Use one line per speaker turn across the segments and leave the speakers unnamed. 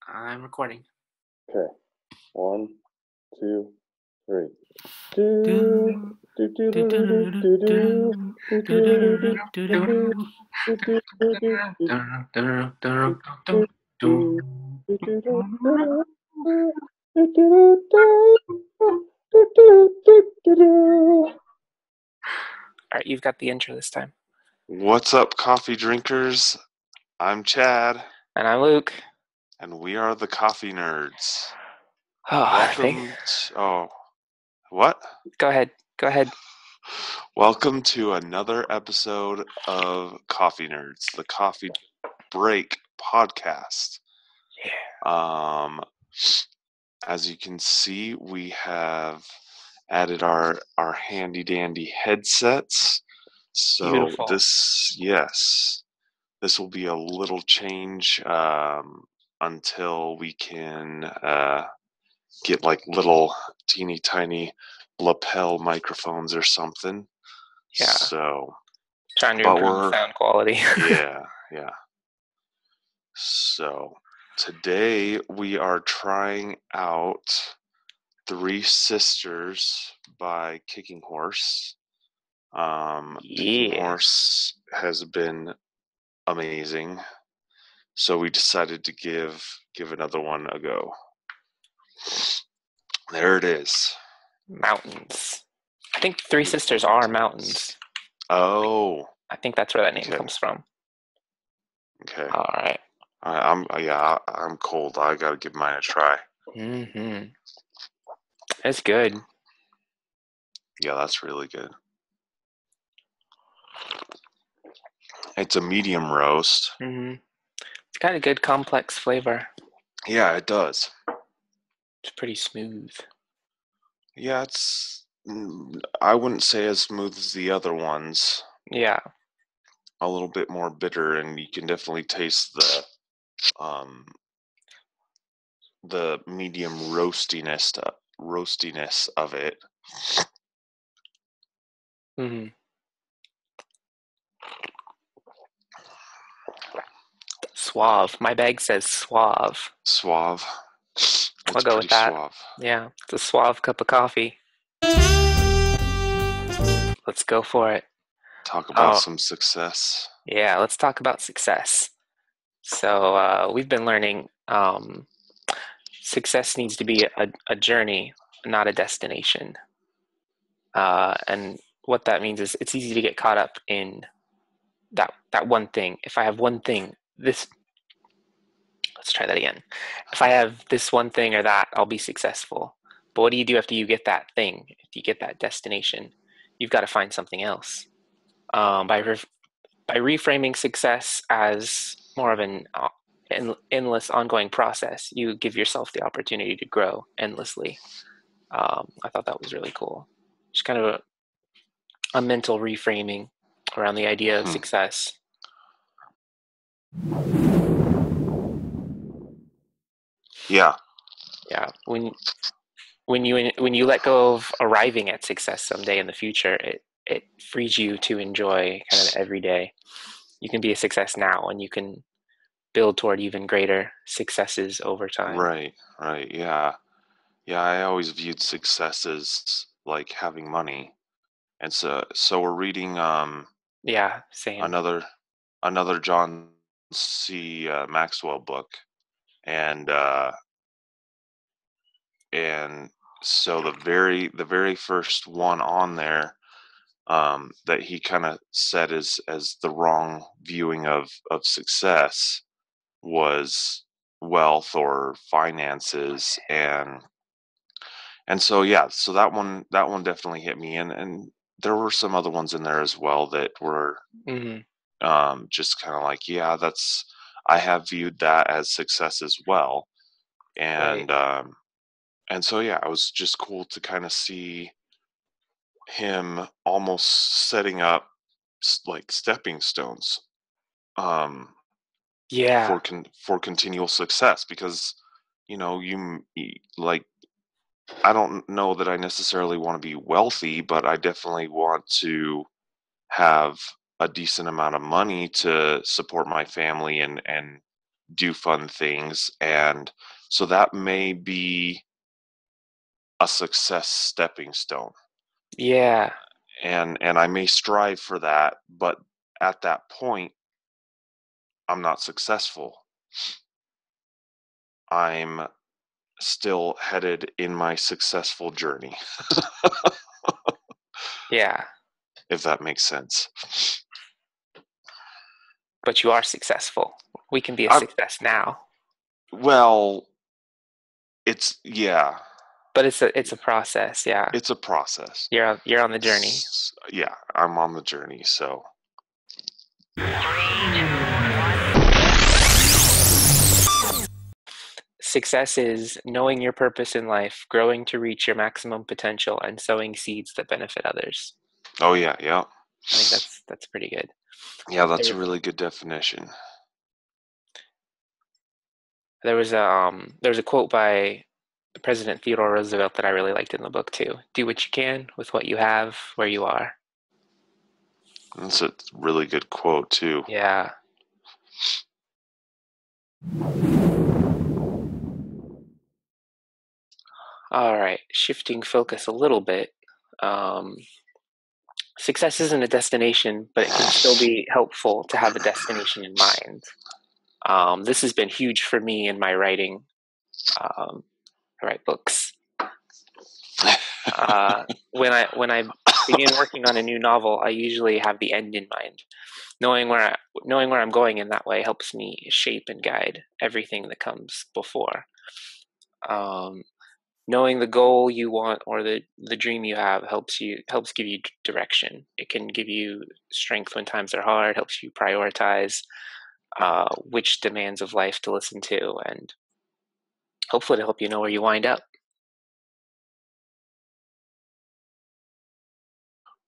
I'm recording.
Okay. 1, 2, 3.
All right, you've got the intro this time.
What's up, coffee drinkers? I'm Chad,
And I'm Luke.
and we are the Coffee Nerds.
Oh,
What?
Go ahead.
Welcome to another episode of Coffee Nerds, the Coffee Break podcast.
Yeah.
As you can see, we have added our handy dandy headsets. So
Beautiful.
this will be a little change until we can get like little teeny tiny lapel microphones or something.
Yeah.
So
trying to improve sound quality.
yeah. So today we are trying out Three Sisters by Kicking Horse. Kicking Horse has been amazing, so we decided to give another one a go. There it is.
Mountains. I think Three Sisters are mountains.
Oh.
I think that's where that name comes from.
Okay.
All right.
I'm cold. I gotta give mine a try.
Mm-hmm. It's good.
Yeah, that's really good. It's a medium roast.
Mm-hmm. It's got a good complex flavor.
Yeah, it does.
It's pretty smooth.
Yeah, I wouldn't say as smooth as the other ones.
Yeah.
A little bit more bitter, and you can definitely taste the medium roastiness of it.
Mm-hmm. Suave. My bag says suave.
Suave.
I'll go with that.
Suave.
Yeah, it's a suave cup of coffee. Let's go for it.
Talk about some success.
Yeah, let's talk about success. So we've been learning success needs to be a journey, not a destination. And what that means is it's easy to get caught up in that one thing. If I have one thing, let's try that again. If I have this one thing or that, I'll be successful. But what do you do after you get that thing? If you get that destination, you've got to find something else. By reframing success as more of an endless ongoing process, you give yourself the opportunity to grow endlessly. I thought that was really cool. Just kind of a mental reframing around the idea of success.
Yeah.
When you let go of arriving at success someday in the future, it frees you to enjoy kind of every day. You can be a success now, and you can build toward even greater successes over time.
Right. Yeah, I always viewed success as like having money. And so we're reading
Yeah, same.
another John C. Maxwell book, and so the very first one on there that he kind of said as the wrong viewing of success was wealth or finances, and so so that one definitely hit me, and there were some other ones in there as well that were just kind of like, I have viewed that as success as well, and and so it was just cool to kind of see him almost setting up like stepping stones for continual success, because you like I don't know that I necessarily want to be wealthy, but I definitely want to have a decent amount of money to support my family and do fun things. And so that may be a success stepping stone.
Yeah.
And I may strive for that, but at that point I'm not successful. I'm still headed in my successful journey,
Yeah.
if that makes sense.
But you are successful. We can be a
I
success now.
well, it's yeah,
But it's a process, yeah.
it's a process.
You're on the journey.
Yeah, I'm on the journey, so
Success is knowing your purpose in life, growing to reach your maximum potential, and sowing seeds that benefit others.
oh yeah, yeah.
I think that's pretty good.
Yeah, that's a
There,
really good definition.
there was a quote by President Theodore Roosevelt that I really liked in the book too. Do what you can with what you have, where you are.
That's a really good quote too.
Yeah. All right. Shifting focus a little bit. Um, Success isn't a destination, but it can still be helpful to have a destination in mind. This has been huge for me in my writing. I write books. When I begin working on a new novel, I usually have the end in mind. Knowing where I'm going in that way helps me shape and guide everything that comes before. Um, Knowing the goal you want or the dream you have helps give you direction. It can give you strength when times are hard. Helps you prioritize which demands of life to listen to, and hopefully to help you know where you wind up.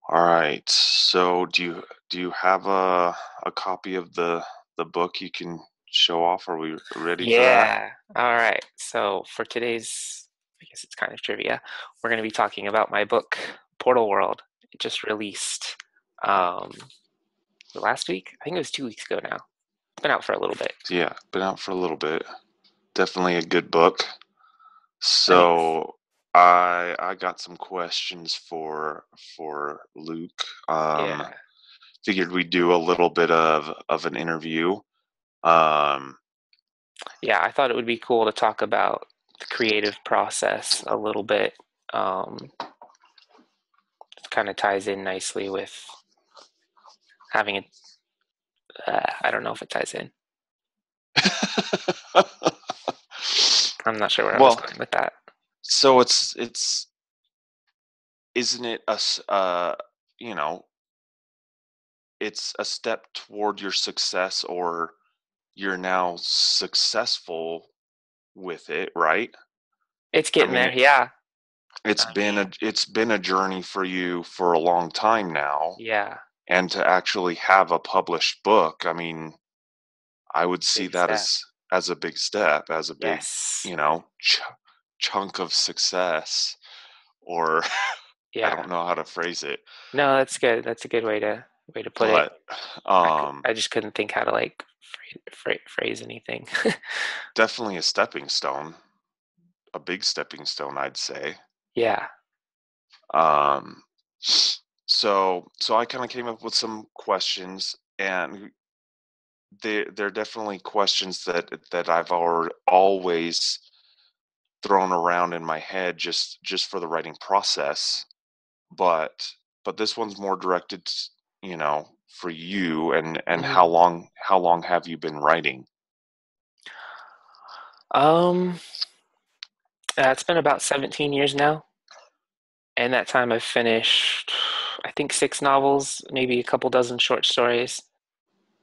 All right. So do you have a copy of the book you can show off? Are we ready for that?
Yeah. All right. So for today's, I guess it's kind of trivia, we're going to be talking about my book, Portal World. It just released um, last week. I think it was 2 weeks ago now. It's been out for a little bit.
Yeah, been out for a little bit. Definitely a good book.
Thanks.
So I got some questions for Luke.
Yeah.
Figured we'd do a little bit of an interview. Um,
Yeah, I thought it would be cool to talk about the creative process a little bit. It kind of ties in nicely with having it. I don't know if it ties in. I'm not sure where I was
well,
going with that.
so it's isn't it you know, it's a step toward your success, or you're now successful with it, right?
It's
I
getting
mean,
there. Yeah.
it's
I
been
mean,
a journey for you for a long time now,
yeah.
and to actually have a published book, I mean, I would see
Big
that
step.
as a big step, as a big,
Yes.
you know, chunk of success, or I
Yeah.
don't know how to phrase it,
No, that's good. That's a good way to put it.
but
I just couldn't think how to like phrase anything.
definitely a stepping stone, a big stepping stone, I'd say.
Yeah.
Um, so I kind of came up with some questions, and they're definitely questions that I've always thrown around in my head just for the writing process, but this one's more directed, for you. And
Mhm.
how long have you been writing?
Um, it's been about 17 years now. And that time I've finished, I think, 6 novels, maybe a couple dozen short stories,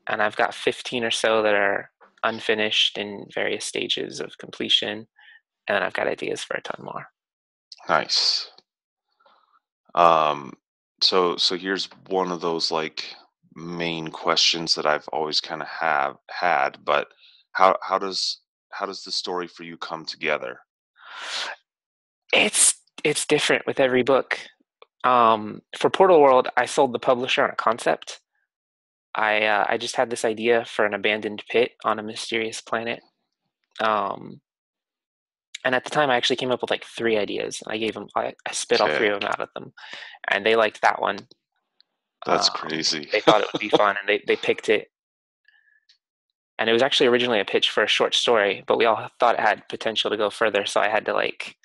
and I've got 15 or so that are unfinished in various stages of completion, and then I've got ideas for a ton more.
Nice. So here's one of those like main questions that I've always kind of have had, but how does the story for you come together?
It's different with every book. For Portal World, I sold the publisher on a concept. I just had this idea for an abandoned pit on a mysterious planet. Um, and at the time, I actually came up with like three ideas. I gave them, I spit all three
Okay,
of them out at them, and they liked that one.
that's crazy.
They thought it would be fun, and they picked it. And it was actually originally a pitch for a short story, but we all thought it had potential to go further. So I had to like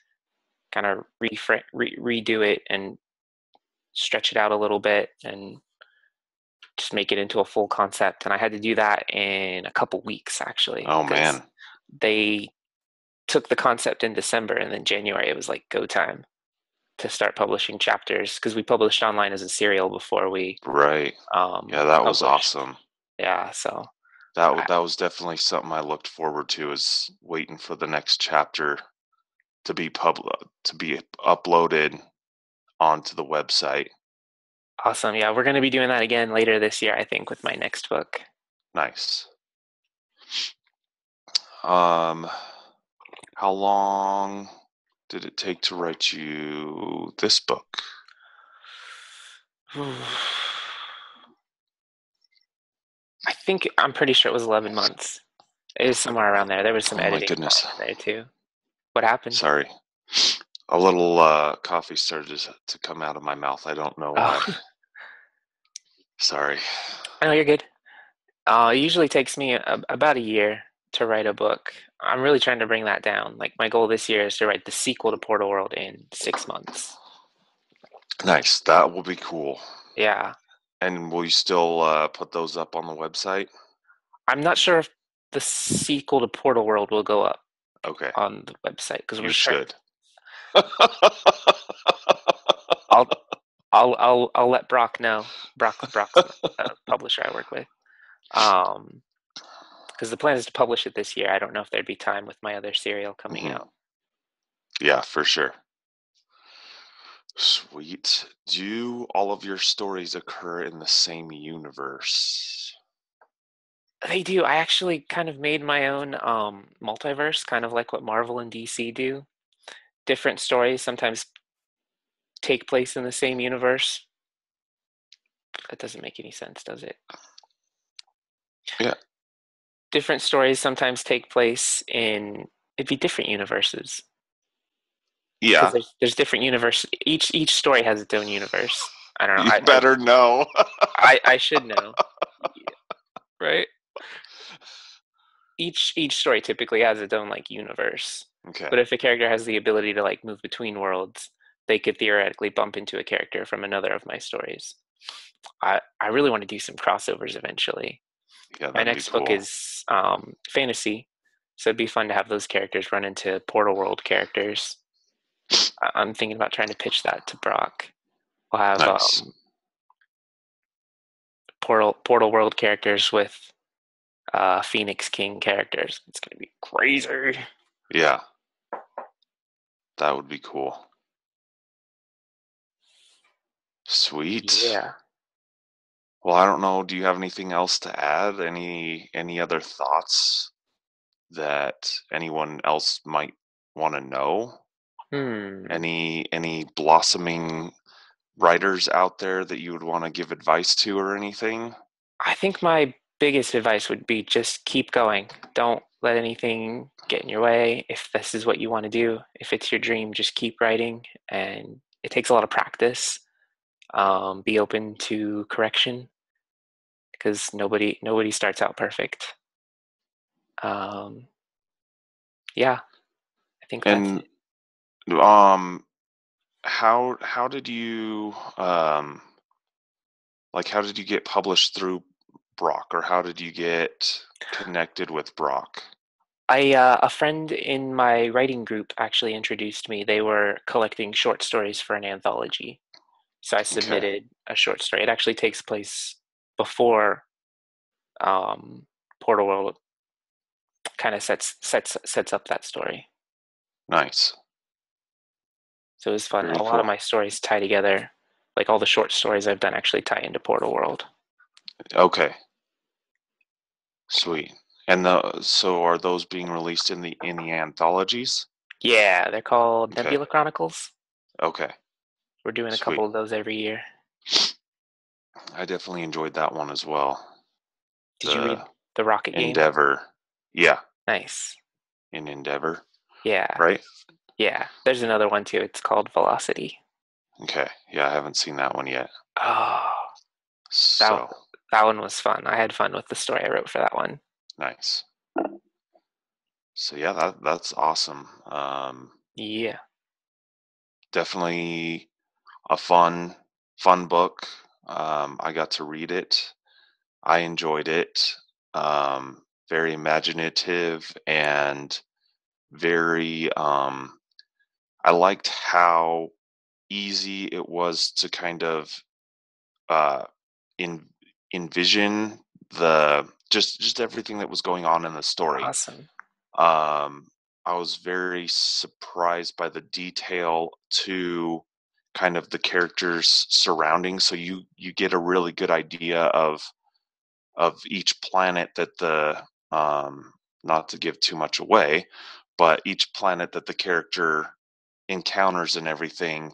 kind of redo it and stretch it out a little bit and just make it into a full concept. And I had to do that in a couple weeks actually,
Oh
because
man.
they took the concept in December, and then January it was like go time to start publishing chapters, because we published online as a serial before we
Right. Yeah, that was
published.
awesome.
Yeah, so
That was definitely something I looked forward to, is waiting for the next chapter to be uploaded onto the website.
awesome. Yeah, we're going to be doing that again later this year, I think, with my next book.
Nice. Um, how long did it take to write you this book?
I think I'm pretty sure it was 11 months. It was somewhere around there. There was some
Oh my
editing
goodness.
time in there too. What happened?
Sorry. A little coffee started to come out of my mouth. I don't know why.
Oh,
Sorry.
I know you're good. It usually takes me about a year to write a book. I'm really trying to bring that down. Like my goal this year is to write the sequel to Portal World in 6 months.
Nice. That will be cool.
Yeah,
And will you still put those up on the website?
I'm not sure if the sequel to Portal World will go up
Okay.
on the website because
You
we're trying.
should.
I'll I'll let Brock know. Brock's the publisher I work with. Um, because the plan is to publish it this year. I don't know if there'd be time with my other serial coming
Mhm.
out.
Yeah, for sure. Sweet. Do all of your stories occur in the same universe?
They do. I actually kind of made my own multiverse, kind of like what Marvel and DC do. Different stories sometimes take place in the same universe. That doesn't make any sense, does it?
Yeah.
Different stories sometimes take place in it'd be different universes, because
Yeah.
there's different universe. Each story has its own universe. I don't know.
You better know.
I should know, right? Each story typically has its own like universe.
Okay.
But if a character has the ability to like move between worlds, they could theoretically bump into a character from another of my stories. I really want to do some crossovers eventually.
Yeah,
My
that'd be
next book
cool.
is fantasy, so it'd be fun to have those characters run into Portal World characters. I'm thinking about trying to pitch that to Brock. We'll have
Nice.
Portal World characters with Phoenix King characters. It's gonna be crazy.
Yeah, that would be cool. Sweet.
Yeah.
Well, I don't know. Do you have anything else to add? Any other thoughts that anyone else might want to know?
Hmm.
Any blossoming writers out there that you would want to give advice to or anything?
I think my biggest advice would be just keep going. Don't let anything get in your way. If this is what you want to do, if it's your dream, just keep writing. And it takes a lot of practice. Be open to correction, because nobody starts out perfect. Um, yeah, I think that's
And
it.
um how did you how did you get published through Brock, or how did you get connected with Brock?
A friend in my writing group actually introduced me. They were collecting short stories for an anthology. So I
Okay,
submitted a short story. It actually takes place before um, Portal World kind of sets up that story.
nice.
So it was fun.
Very
A lot of
cool.
my stories tie together. Like all the short stories I've done actually tie into Portal World.
Okay, sweet. And so are those being released in the anthologies?
Yeah, they're called
Okay.
Nebula Chronicles.
Okay.
We're doing a
Sweet.
couple of those every year.
I definitely enjoyed that one as well.
Did you read
The
the Rocket game?
Endeavor. Yeah,
Nice.
in Endeavor,
Yeah.
right?
Yeah. There's another one too. It's called Velocity.
Okay. Yeah, I haven't seen that one yet.
Oh, that
So
that one was fun. I had fun with the story I wrote for that one.
nice. So yeah, that's awesome.
Yeah.
Definitely a fun book. I got to read it. I enjoyed it. Very imaginative and very. I liked how easy it was to kind of uh, in, envision the just everything that was going on in the story.
Awesome.
Um, I was very surprised by the detail to kind of the characters surrounding. So you get a really good idea of each planet that the not to give too much away, but each planet that the character encounters and everything.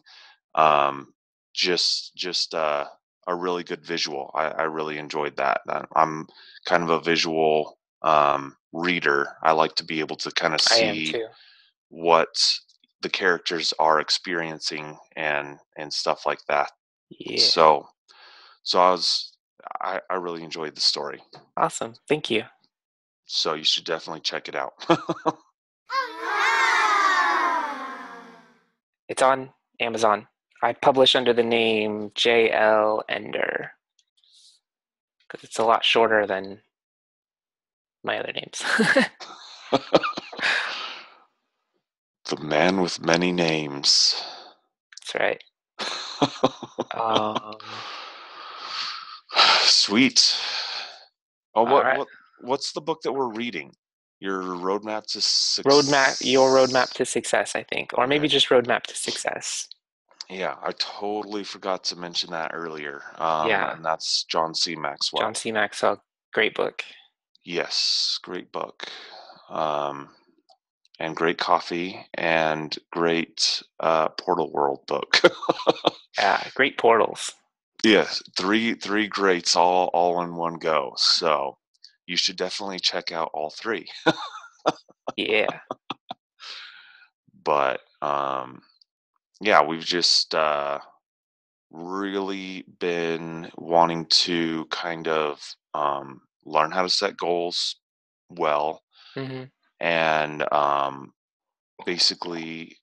Um, just a really good visual. I really enjoyed that. I'm kind of a visual reader. I like to be able to kind of
I am
see
too.
what the characters are experiencing and stuff like that.
Yeah.
So I really enjoyed the story.
Awesome. Thank you.
So you should definitely check it out.
It's on Amazon. I publish under the name JL Ender because it's a lot shorter than my other names.
The man with many names.
That's right. Um,
Sweet. Oh,
all right.
what's the book that we're reading? Your roadmap to
Your roadmap
success.
to success, I think, or maybe
Okay.
just roadmap to success.
Yeah, I totally forgot to mention that earlier.
Yeah,
And that's John C.
John
Maxwell.
C. Maxwell, great book.
Yes, great book. Um, and great coffee and great Portal World book.
Yeah, great portals.
Yes, three greats all in one go. So you should definitely check out all three.
Yeah.
But yeah, we've just really been wanting to kind of learn how to set goals well
Hmm.
and basically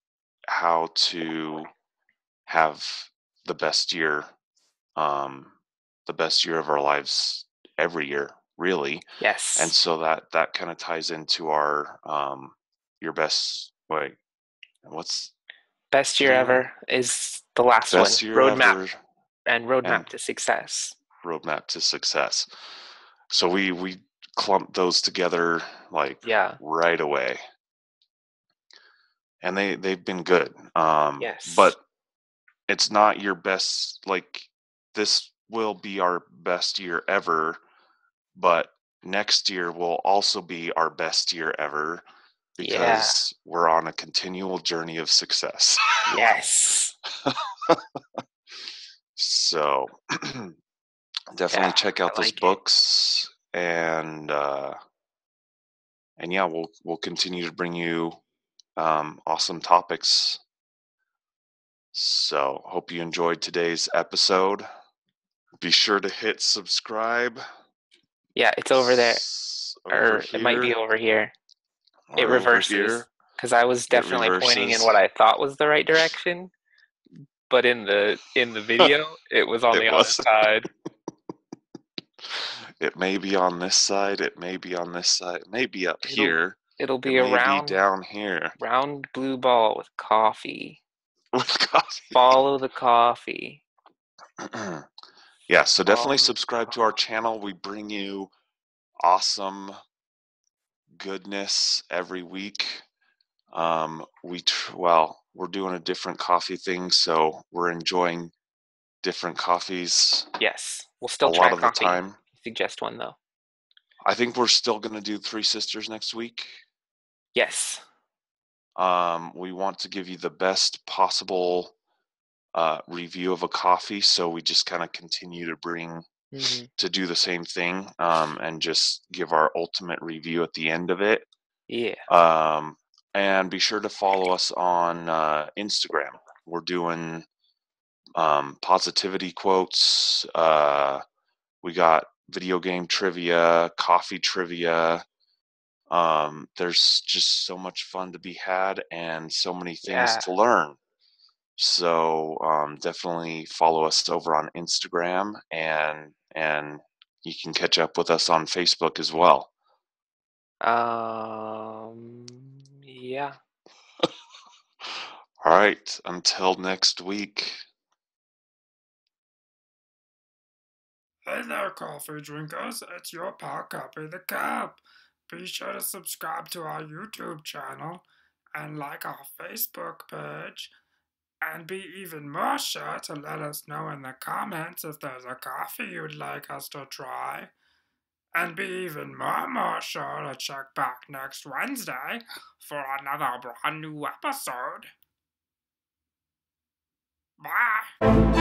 how to have the best year, um, the best year of our lives every year, really. And
Yes.
so that kind of ties into our your best wait, what's
Best
the
year
other one?
ever is the last one.
Best year
Roadmap
ever
and
and
roadmap to success.
roadmap to success. So we clumped those together like
Yeah.
right away, and they've been good.
Yes.
But it's not your best. Like this will be our best year ever, but next year will also be our best year ever
Yeah.
because we're on a continual journey of success.
Yes.
So definitely
Yeah.
check
I
out those
like it.
books and yeah, we'll continue to bring you awesome topics. So hope you enjoyed today's episode. Be sure to hit subscribe
Yeah, it's over there,
over
or it might be
here
over here. It
or over
reverses
here.
because I was
It
definitely pointing in
reverses.
what I thought was the right direction, but in the video, it was on
It
the other
was.
side.
It may be on this side. It may be on this side. It may be up
It'll
here.
it'll
It
be a
may be
round
down here
round blue ball with coffee.
with coffee.
Follow the coffee.
Yeah, so definitely
Follow the
subscribe to our
coffee.
channel. We bring you awesome goodness every week. Well, we're doing a different coffee thing, so we're enjoying different coffees
Yes, we'll
a
still try
lot of the
coffee.
time.
Suggest one though.
I think we're still going to do Three Sisters next week.
Yes.
We want to give you the best possible review of a coffee, so we just kind of continue to
Mm-hmm.
to do the same thing, and just give our ultimate review at the end of it.
Yeah.
And be sure to follow us on Instagram. We're doing positivity quotes. We got video game trivia, coffee trivia. There's just so much fun to be had and so many things
Yeah.
to learn. So definitely follow us over on Instagram, and you can catch up with us on Facebook as well.
Yeah.
All right, until next week.
Hey there, coffee drinkers. It's your pal, Copy the Cup. Be sure to subscribe to our YouTube channel and like our Facebook page. And be even more sure to let us know in the comments if there's a coffee you'd like us to try. And be even more sure to check back next Wednesday for another brand new episode. Bye!